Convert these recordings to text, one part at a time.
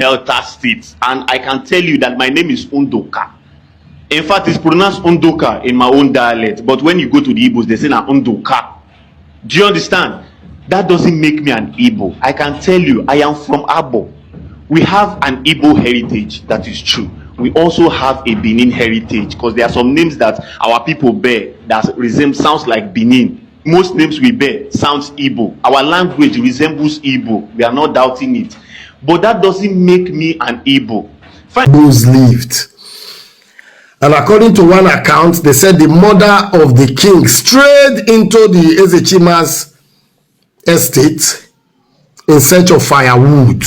Delta State, and I can tell you that my name is Undoka. In fact, it's pronounced Undoka in my own dialect, but when you go to the Igbos, they say na Undoka. Do you understand? That doesn't make me an Igbo. I can tell you, I am from Abo. We have an Igbo heritage, that is true. We also have a Benin heritage, because there are some names that our people bear that sounds like Benin. Most names we bear sounds Igbo. Our language resembles Igbo. We are not doubting it. But that doesn't make me an Igbo. Igbos lived. And according to one account, they said the mother of the king strayed into the Ezechima's estate in search of firewood.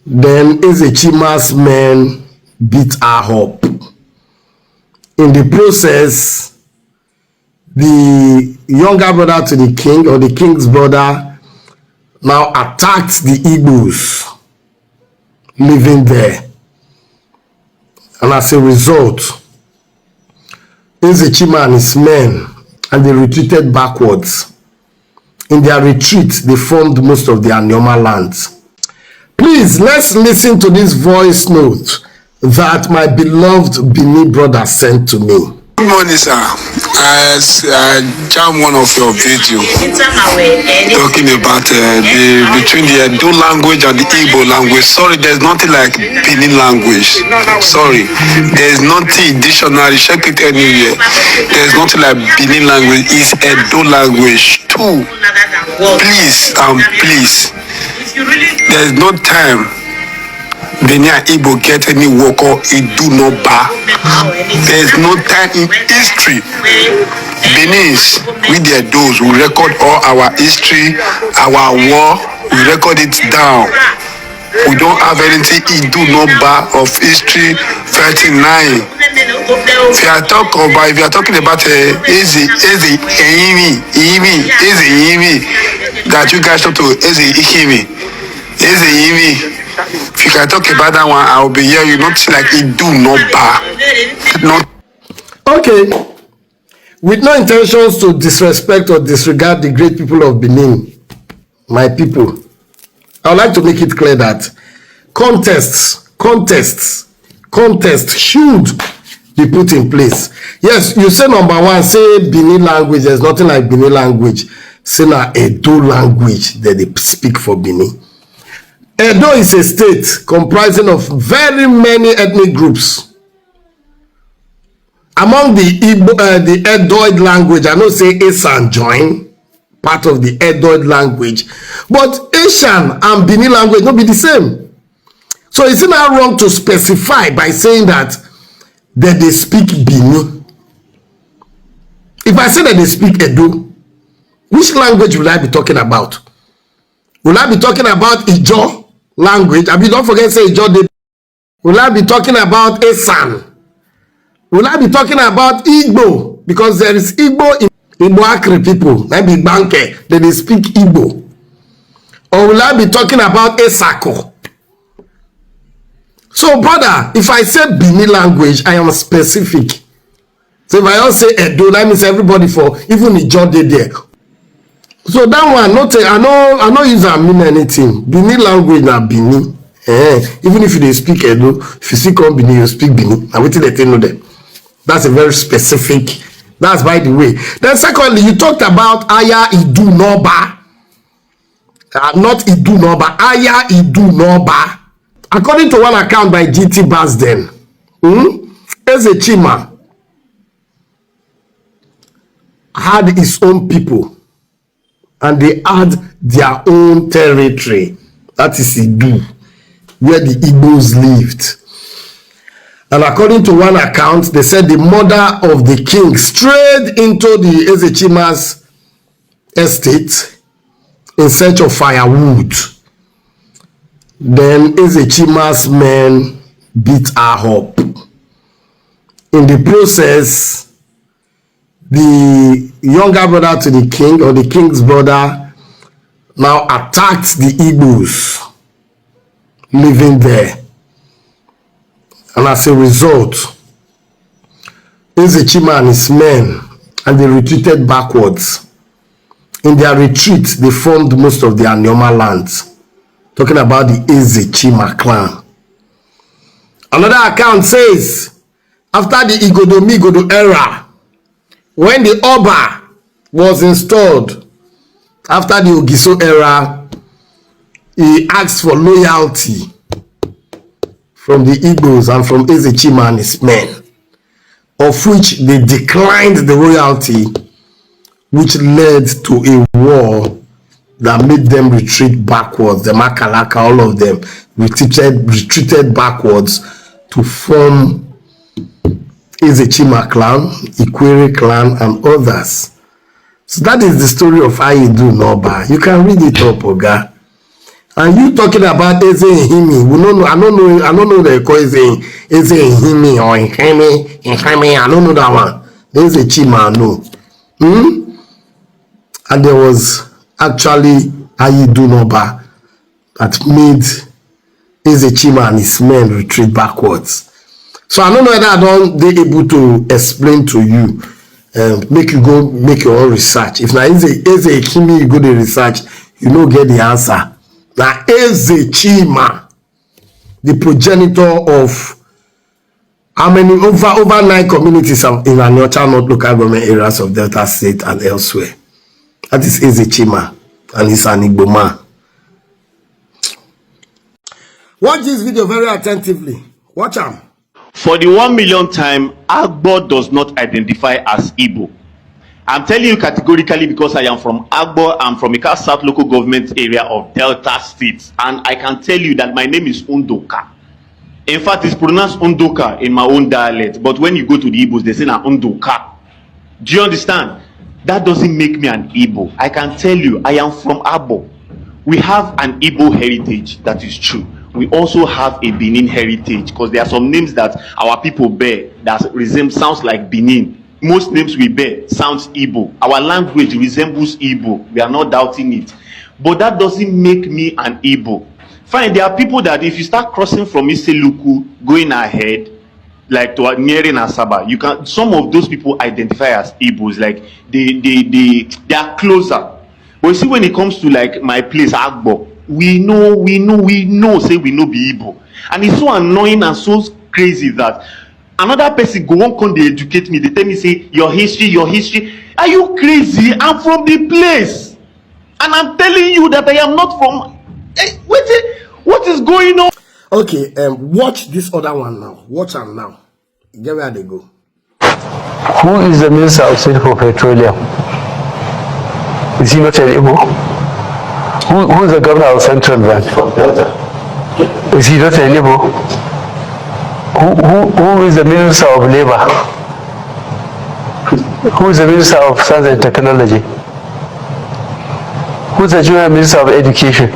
Then Ezechima's men beat her up. In the process, the younger brother to the king, or the king's brother, now attacked the Igbos living there. And as a result, Ezechima and his men, and they retreated backwards. In their retreat, they formed most of their Nyoma lands. Please, let's listen to this voice note that my beloved Benin brother sent to me. Good morning, sir. I jammed one of your videos talking about between the Edo language and the Igbo language. Sorry, there's nothing like Benin language. Sorry, there's nothing dictionary. Check it anywhere. There's nothing like Benin language. It's Edo language too. Please, please. There's no time Benin and Igbo get any work or it do not bar. There's no time in history. Benin's, with their those who record all our history, our war, we record it down. We don't have anything it do not bar of history 39. If you are talking about easy that you guys talk to easy. If you can talk about that one, I'll be here. You not like it do not bar. Okay. With no intentions to disrespect or disregard the great people of Benin, my people, I would like to make it clear that contests should be put in place. Yes, you say number one, say Benin language, there's nothing like Benin language. Say na Edo language that they speak for Benin. Edo is a state comprising of very many ethnic groups. Among the Igbo, the Edoid language, I know say Esan join, part of the Edoid language, but Asian and Benin language not be the same. So it's not wrong to specify by saying that they speak Benin. If I say that they speak Edo, which language will I be talking about? Will I be talking about Ijo language? I mean, don't forget say Ijo. Will I be talking about Esan? Will I be talking about Igbo? Because there is Igbo in Igbo Akri people, maybe Banke, they speak Igbo. Or will I be talking about Esako? So, brother, if I say Benin language, I am specific. So if I also say Edo, that means everybody for even Ijo dey there. So that one, not I know use and mean anything. Benin language na Benin. Even if you dey speak Edo, if you still come Benin, you speak Benin. I wait till they know them. That's a very specific. That's by the way. Then secondly, you talked about Aya Idu Noba. Not Idu Noba. Aya Idu Noba. According to one account by GT Basden, Ezechima had his own people and they had their own territory. That is Idu, where the Igbos lived. And according to one account, they said the mother of the king strayed into the Ezechima's estate in search of firewood. Then Ezechima's men beat her up. In the process, the younger brother to the king, or the king's brother, now attacked the Igbos living there. And as a result, Ezechima and his men, and they retreated backwards. In their retreat, they formed most of their Nyoma lands. talking about the Ezechima clan. Another account says, after the Igodo era, when the Oba was installed, after the Ogiso era, he asked for loyalty from the Igbos and from Ezechima and his men, of which they declined the royalty, which led to a war that made them retreat backwards. The Makalaka, all of them retreated backwards to form Ezechima clan, Ikwere clan, and others. So that is the story of how you do Noba. You can read it up, Oga. And you talking about Eze Himi? We don't know. I don't know they call Eze Himi or Himi. I don't know that one. Ezechima, no. And there was actually Ayidu Noba that made Ezechima and his men retreat backwards. So I don't know whether they able to explain to you, make you go make your own research. If now Ezechima you go to research, you don't get the answer. Now Ezechima, the progenitor of how many over 9 communities in Anyocha North local government areas of Delta State and elsewhere. That is Ezechima, and he's an Igbo man. Watch this video very attentively. Watch him. For the 1 million time, Agbo does not identify as Igbo. I'm telling you categorically because I am from Agbo. I'm from Ika South local government area of Delta State. And I can tell you that my name is Undoka. In fact, it's pronounced Undoka in my own dialect. But when you go to the Igbos, they say na Undoka. Do you understand? That doesn't make me an Igbo. I can tell you, I am from Agbo. We have an Igbo heritage, that is true. We also have a Benin heritage because there are some names that our people bear that sounds like Benin. Most names we bear sounds Igbo. Our language resembles Igbo. We are not doubting it. But that doesn't make me an Igbo. Fine, there are people that if you start crossing from Iseluku, going ahead, like to nearing Asaba, you can. Some of those people identify as Igbos, like they are closer. But you see, when it comes to like my place, Agbo, we know, say we know be Igbo, and it's so annoying and so crazy that another person go on come they educate me. They tell me say your history. Are you crazy? I'm from the place, and I'm telling you that I am not from. Wait, what is going on? Okay, watch this other one now. Watch them now. Get where they go. Who is the Minister of State for Petroleum? Is he not an Igbo? Who is the Governor of Central Bank? Is he not an Igbo? Who is the Minister of Labor? Who is the Minister of Science and Technology? Who is the Junior Minister of Education?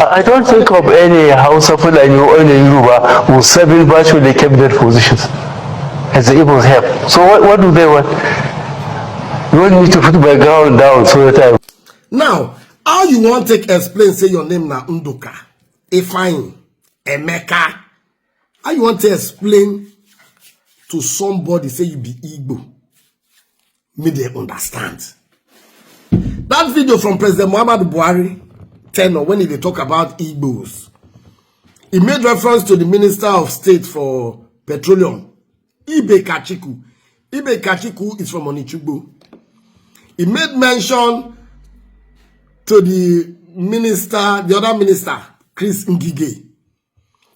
I don't think of any House of Fulani or any Yoruba who serving virtually cabinet positions as the Igbos have. So what do they want? You want me to put my ground down so that I... Now, how you want to explain, say your name na Undoka, Efine, Emeka? How you want to explain to somebody, say you be Igbo? Make them understand. That video from President Muhammadu Buhari, when he talk about Igbos, he made reference to the Minister of State for Petroleum, Ibe Kachiku. Ibe Kachiku is from Onichugbo. He made mention to the minister, the other minister, Chris Ngige.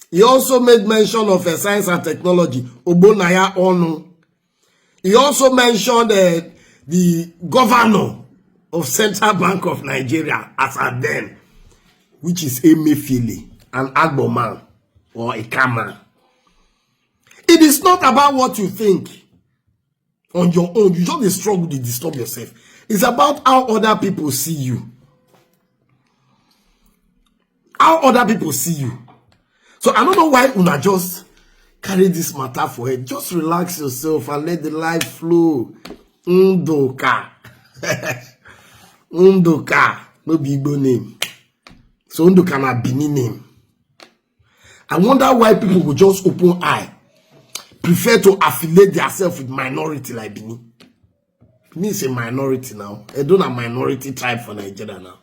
He also made mention of science and technology, Obonaya Onu. He also mentioned the governor of Central Bank of Nigeria as at then, which is Emefiele, an Agbo man or a Kama. It is not about what you think on your own. You just struggle to disturb yourself. It's about how other people see you. How other people see you. So I don't know why Una just carry this matter for it. Just relax yourself and let the life flow. Undoka. Undoka. No big name. So Undoka na Benin name. I wonder why people will just open eye, prefer to affiliate themselves with minority like Benin. Me is a minority now. Edo na minority tribe for Nigeria now.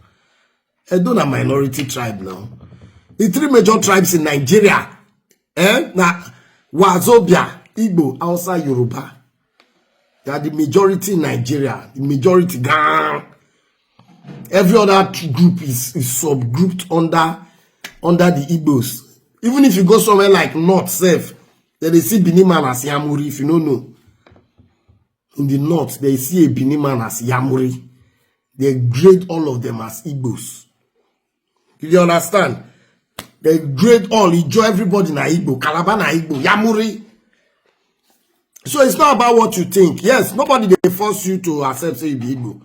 Edo na minority tribe now. The three major tribes in Nigeria, na Wazobia, Igbo, Hausa, Yoruba. They are the majority in Nigeria. The majority. Every other group is subgrouped under the Igbos. Even if you go somewhere like North, South, they see Benin man as Yamuri, if you don't know. In the North, they see a Benin man as Yamuri. They grade all of them as Igbos. Do you understand? They grade all, enjoy everybody na Igbo, Calabar na Igbo, Yamuri. So it's not about what you think. Yes, nobody they force you to accept say you be Igbo.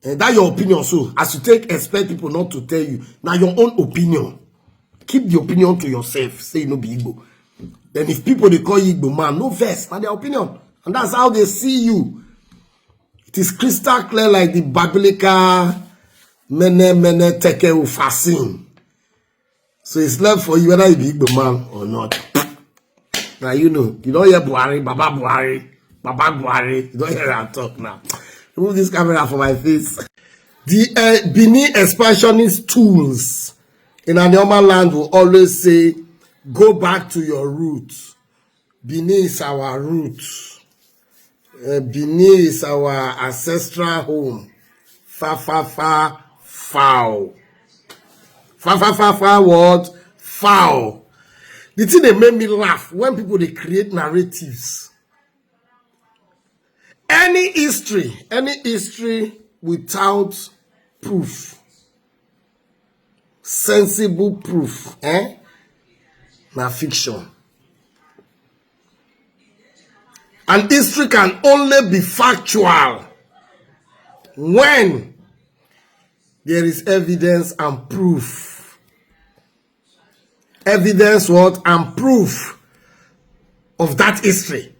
That's your opinion. So as you expect people not to tell you. Now your own opinion. Keep the opinion to yourself. Say you no be Igbo. Then if people they call you Igbo man, no verse, now their opinion. And that's how they see you. It is crystal clear like the biblical mene teke ufasin. So it's left for you whether you be Igbo man or not. Now you know, you don't hear Buhari, Baba Buhari. You don't hear her talk now. Remove this camera from my face. The Benin expansionist tools in a normal land will always say, go back to your roots. Benin is our roots. Benin is our ancestral home. Foul. What? Foul. The thing that made me laugh when people they create narratives. Any history without proof, sensible proof, na fiction. And history can only be factual when there is evidence and proof. Evidence what? And proof of that history.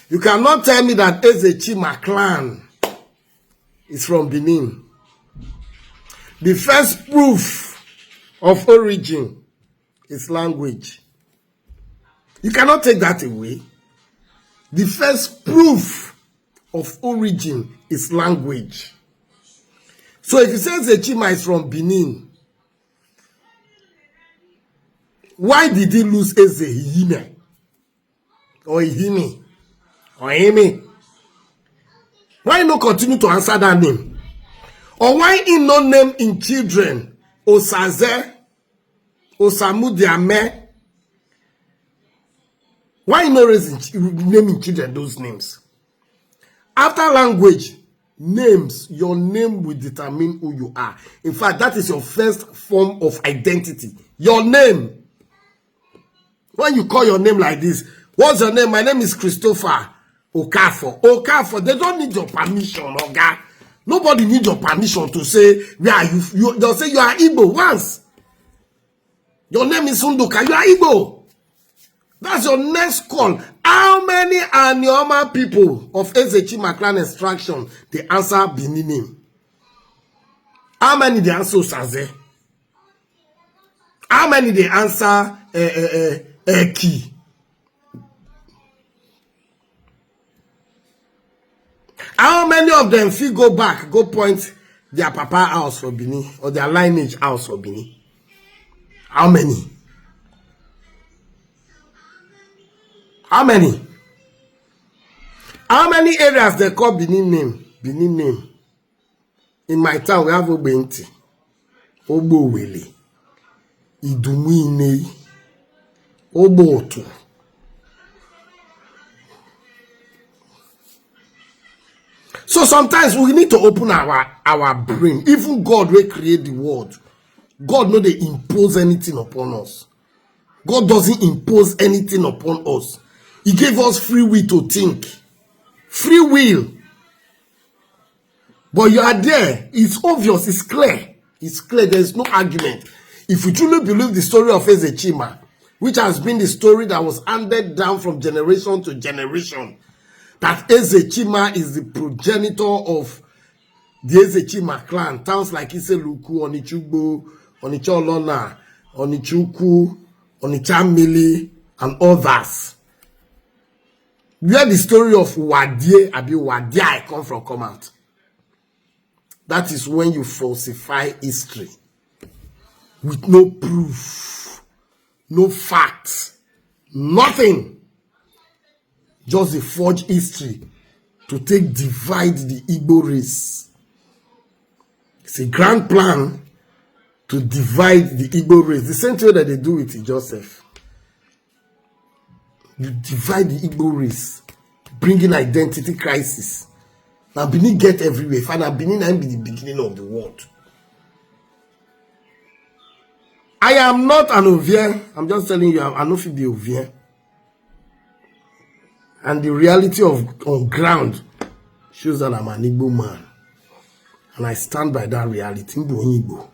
You cannot tell me that Ezechima clan is from Benin. The first proof of origin is language. You cannot take that away. The first proof of origin is language. So if you say Ezechima is from Benin, why did he lose Ezehime? Or Ihimi? Or Amy? Why not continue to answer that name? Or why in no name in children Osaze, Osamudiame? Why not name in children those names? After language, names, your name will determine who you are. In fact, that is your first form of identity. Your name. When you call your name like this, what's your name? My name is Christopher Okafor. They don't need your permission, okay? Nobody needs your permission to say, where are you? They'll say you are Igbo once. Your name is Undoka, you are Igbo. That's your next call. How many Anioma people of Ezechima clan extraction, they answer Benin name? How many they answer Osaze? How many they answer Eki? How many of them feel go back, go point their papa house for Benin or their lineage house for Benin? How many? How many? How many areas they call Benin name? Benin name. In my town, we have Obenti, Obowele, Idumine, Obotu. So sometimes we need to open our brain. Even God will create the world. God no they impose anything upon us. God doesn't impose anything upon us. He gave us free will to think. Free will. But you are there. It's obvious. It's clear. It's clear. There is no argument. If you truly believe the story of Ezechima, which has been the story that was handed down from generation to generation, that Ezechima is the progenitor of the Ezechima clan. Towns like Iseluku, Onichugbo, Onicholona, Onichuku, Onichamili, and others. Where the story of Wadie Abi Wadia come from come out. That is when you falsify history with no proof, no facts, nothing. Just a forged history to divide the Igbo race. It's a grand plan to divide the Igbo race. The same way that they do it in Joseph. You divide the Igbo race, bringing identity crisis. Now Benin get everywhere. Now Benin will be the beginning of the world. I am not an Ovien. I'm just telling you, I'm not the Ovien. And the reality of on ground shows that I'm an Igbo man. And I stand by that reality. Igbo.